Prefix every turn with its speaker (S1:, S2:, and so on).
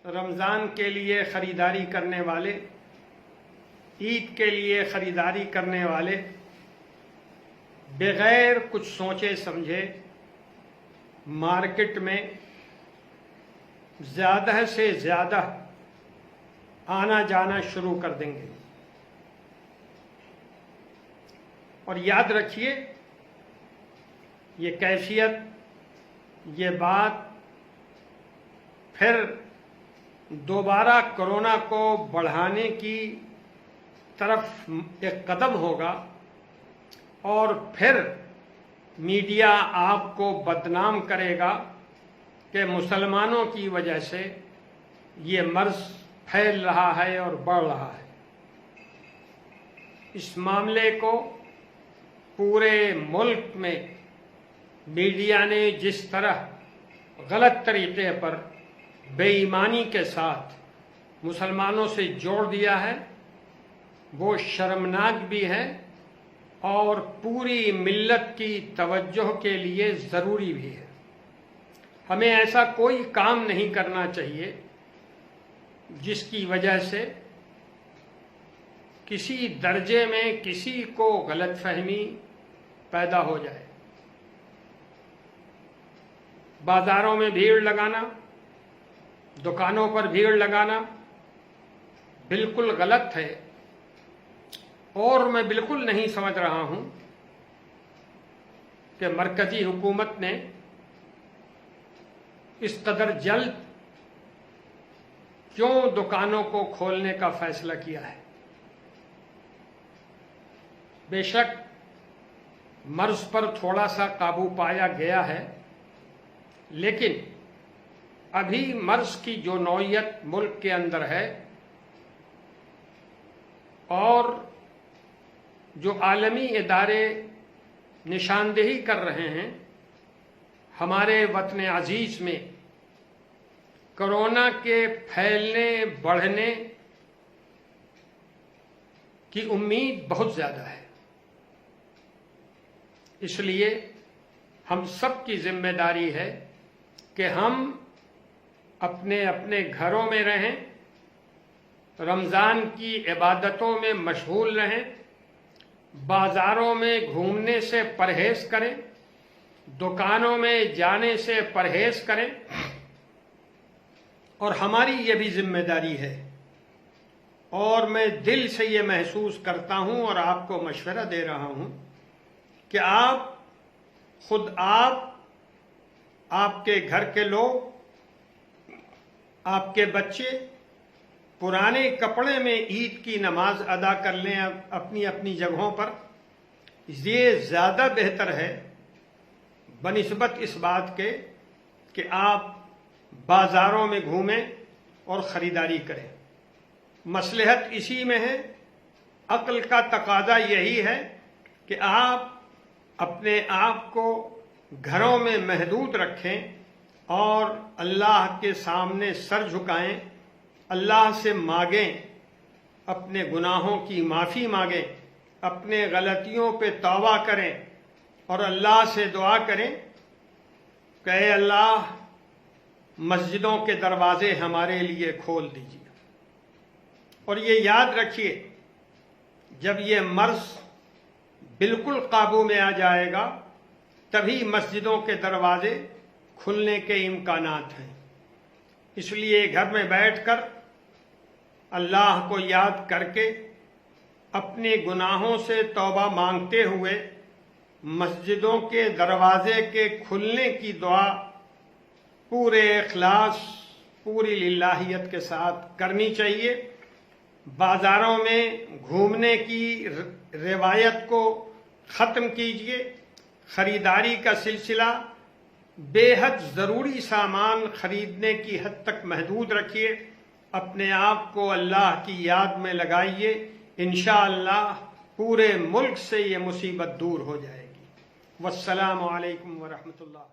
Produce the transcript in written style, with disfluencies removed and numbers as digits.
S1: رمضان کے لیے خریداری کرنے والے، عید کے لیے خریداری کرنے والے بغیر کچھ سوچے سمجھے مارکیٹ میں زیادہ سے زیادہ آنا جانا شروع کر دیں گے۔ اور یاد رکھیے، یہ کیفیت، یہ بات پھر دوبارہ کورونا کو بڑھانے کی طرف ایک قدم ہوگا، اور پھر میڈیا آپ کو بدنام کرے گا کہ مسلمانوں کی وجہ سے یہ مرض پھیل رہا ہے اور بڑھ رہا ہے۔ اس معاملے کو پورے ملک میں میڈیا نے جس طرح غلط طریقے پر بے ایمانی کے ساتھ مسلمانوں سے جوڑ دیا ہے، وہ شرمناک بھی ہے اور پوری ملت کی توجہ کے لیے ضروری بھی ہے۔ ہمیں ایسا کوئی کام نہیں کرنا چاہیے جس کی وجہ سے کسی درجے میں کسی کو غلط فہمی پیدا ہو جائے۔ بازاروں میں بھیڑ لگانا، دکانوں پر بھیڑ لگانا بالکل غلط ہے، اور میں بالکل نہیں سمجھ رہا ہوں کہ مرکزی حکومت نے اس قدر جلد کیوں دکانوں کو کھولنے کا فیصلہ کیا ہے۔ بے شک مرض پر تھوڑا سا قابو پایا گیا ہے، لیکن ابھی مرض کی جو نوعیت ملک کے اندر ہے اور جو عالمی ادارے نشاندہی کر رہے ہیں، ہمارے وطن عزیز میں کورونا کے پھیلنے بڑھنے کی امید بہت زیادہ ہے۔ اس لیے ہم سب کی ذمہ داری ہے کہ ہم اپنے اپنے گھروں میں رہیں، رمضان کی عبادتوں میں مشغول رہیں، بازاروں میں گھومنے سے پرہیز کریں، دکانوں میں جانے سے پرہیز کریں، اور ہماری یہ بھی ذمہ داری ہے، اور میں دل سے یہ محسوس کرتا ہوں اور آپ کو مشورہ دے رہا ہوں کہ آپ کے گھر کے لوگ، آپ کے بچے پرانے کپڑے میں عید کی نماز ادا کر لیں اپنی اپنی جگہوں پر۔ یہ زیادہ بہتر ہے بنسبت اس بات کے کہ آپ بازاروں میں گھومیں اور خریداری کریں۔ مصلحت اسی میں ہے، عقل کا تقاضا یہی ہے کہ آپ اپنے آپ کو گھروں میں محدود رکھیں اور اللہ کے سامنے سر جھکائیں، اللہ سے مانگیں، اپنے گناہوں کی معافی مانگیں، اپنے غلطیوں پہ توبہ کریں، اور اللہ سے دعا کریں کہ اے اللہ، مسجدوں کے دروازے ہمارے لیے کھول دیجیے۔ اور یہ یاد رکھیے، جب یہ مرض بالکل قابو میں آ جائے گا تبھی مسجدوں کے دروازے کھلنے کے امکانات ہیں۔ اس لیے گھر میں بیٹھ کر اللہ کو یاد کر کے اپنے گناہوں سے توبہ مانگتے ہوئے مسجدوں کے دروازے کے کھلنے کی دعا پورے اخلاص، پوری للہیت کے ساتھ کرنی چاہیے۔ بازاروں میں گھومنے کی روایت کو ختم کیجیے، خریداری کا سلسلہ بے حد ضروری سامان خریدنے کی حد تک محدود رکھیے، اپنے آپ کو اللہ کی یاد میں لگائیے، انشاءاللہ پورے ملک سے یہ مصیبت دور ہو جائے گی۔ والسلام علیکم ورحمۃ اللہ۔